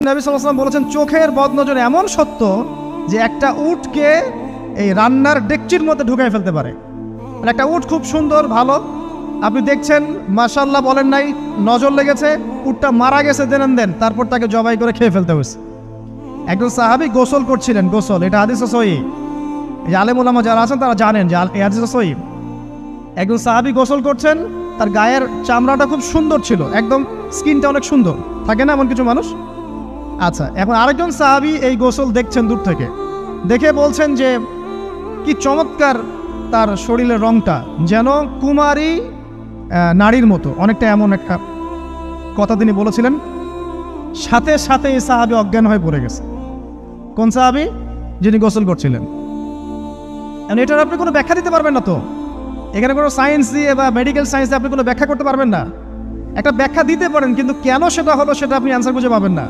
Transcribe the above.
নবী সাল্লাল্লাহু আলাইহি ওয়াসাল্লাম বলেছেন চোখের বদনজর এমন সত্য যে একটা উটকে এই রান্নার ডেকচির মধ্যে ঢুকাই ফেলতে পারে। মানে একটা উট খুব সুন্দর ভালো, আপনি দেখছেন মাশাআল্লাহ বলেন নাই, নজর লেগেছে, উটটা মারা গেছে দেন তারপর তাকে জবাই করে খেয়ে ফেলতে হয়েছে। একজন সাহাবী গোসল করছিলেন, গোসল, এটা হাদিস সহিহ, এই আলেম ওলামা যারা আছেন তারা জানেন যে এই হাদিস সহিহ। একজন সাহাবী গোসল করছেন, তার গায়ের চামড়াটা খুব সুন্দর ছিল, একদম স্কিনটা অনেক সুন্দর থাকে না এমন কিছু মানুষ। আচ্ছা, এখন আরেকজন সাহাবী এই গোসল দেখছেন দূর থেকে, দেখে বলছেন যে কি চমৎকার তার শরীরের রংটা, যেন কুমারী নারীর মতো, অনেকটা এমন একটা কথা তিনি বলেছিলেন। সাথে সাথে এই সাহাবী অজ্ঞান হয়ে পড়ে গেছে। কোন সাহাবী? যিনি গোসল করছিলেন। এটার আপনি কোনো ব্যাখ্যা দিতে পারবেন না তো, এখানে কোনো সায়েন্স দিয়ে বা মেডিকেল সায়েন্স দিয়ে আপনি কোনো ব্যাখ্যা করতে পারবেন না। একটা ব্যাখ্যা দিতে পারেন, কিন্তু কেন সেটা হলো সেটা আপনি অ্যান্সার খুঁজে পাবেন না।